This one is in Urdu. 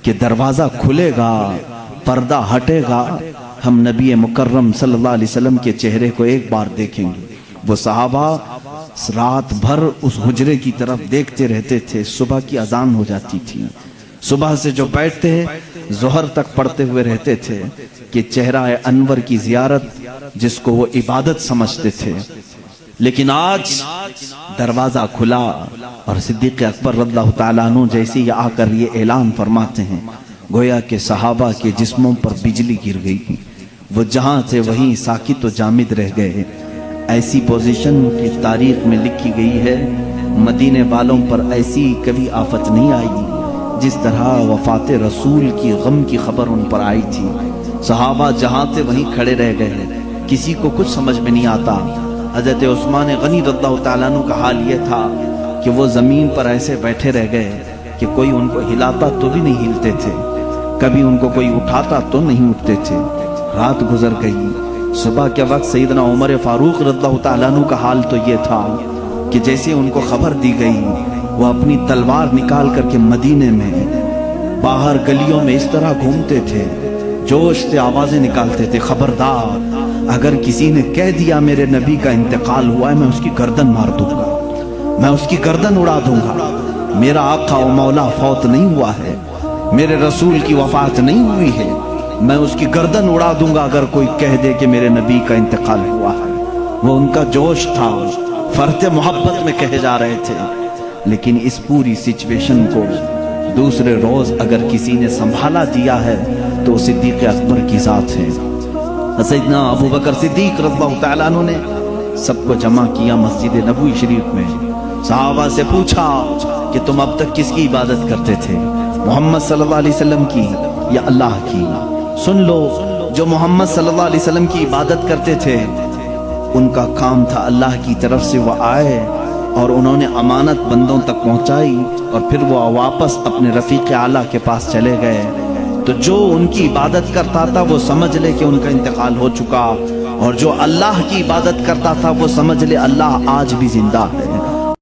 کہ دروازہ کھلے گا، پردہ ہٹے گا، ہم نبی مکرم صلی اللہ علیہ وسلم کے چہرے کو ایک بار دیکھیں گے۔ وہ صحابہ رات بھر اس حجرے کی طرف دیکھتے رہتے تھے۔ صبح کی اذان ہو جاتی تھی، صبح سے جو بیٹھتے ظہر تک پڑھتے ہوئے رہتے تھے کہ چہرہ انور کی زیارت جس کو وہ عبادت سمجھتے تھے۔ لیکن آج دروازہ کھلا اور صدیق اکبر رضی اللہ تعالیٰ عنہ جیسے ہی آ کر یہ اعلان فرماتے ہیں، گویا کہ صحابہ کے جسموں پر بجلی گر گئی، وہ جہاں تھے وہیں ساکت و جامد رہ گئے۔ ایسی پوزیشن کی تاریخ میں لکھی گئی ہے، مدینے والوں پر ایسی کبھی آفت نہیں آئی جس طرح وفات رسول کی غم کی خبر ان پر آئی تھی۔ صحابہ جہاں تھے وہیں کھڑے رہ گئے، کسی کو کچھ سمجھ میں نہیں آتا۔ حضرت عثمان غنی رضی اللہ تعالیٰ عنہ کا حال یہ تھا کہ وہ زمین پر ایسے بیٹھے رہ گئے کہ کوئی ان کو ہلاتا تو بھی نہیں ہلتے تھے، کبھی ان کو کوئی اٹھاتا تو نہیں اٹھتے تھے۔ رات گزر گئی، صبح کے وقت سیدنا عمر فاروق رضی اللہ تعالیٰ عنہ کا حال تو یہ تھا کہ جیسے ان کو خبر دی گئی، وہ اپنی تلوار نکال کر کے مدینے میں باہر گلیوں میں اس طرح گھومتے تھے، جوش سے آوازیں نکالتے تھے، خبردار اگر کسی نے کہہ دیا میرے نبی کا انتقال ہوا ہے، میں اس کی گردن مار دوں گا، میں اس کی گردن اڑا دوں گا۔ میرا آقا و مولا فوت نہیں ہوا ہے، میرے رسول کی وفات نہیں ہوئی ہے، میں اس کی گردن اڑا دوں گا اگر کوئی کہہ دے کہ میرے نبی کا انتقال ہوا ہے۔ وہ ان کا جوش تھا، فرط محبت میں کہے جا رہے تھے۔ لیکن اس پوری سچویشن کو دوسرے روز اگر کسی نے سنبھالا دیا ہے تو صدیق اکبر کی ذات ہے۔ سیدنا ابو بکر صدیق رضی اللہ تعالیٰ عنہ نے سب کو جمع کیا مسجد نبوی شریف میں، صحابہ سے پوچھا کہ تم اب تک کس کی عبادت کرتے تھے، محمد صلی اللہ علیہ وسلم کی یا اللہ کی؟ سن لو، جو محمد صلی اللہ علیہ وسلم کی عبادت کرتے تھے ان کا کام تھا اللہ کی طرف سے وہ آئے اور انہوں نے امانت بندوں تک پہنچائی اور پھر وہ واپس اپنے رفیق اعلیٰ کے پاس چلے گئے۔ تو جو ان کی عبادت کرتا تھا وہ سمجھ لے کہ ان کا انتقال ہو چکا، اور جو اللہ کی عبادت کرتا تھا وہ سمجھ لے اللہ آج بھی زندہ ہے۔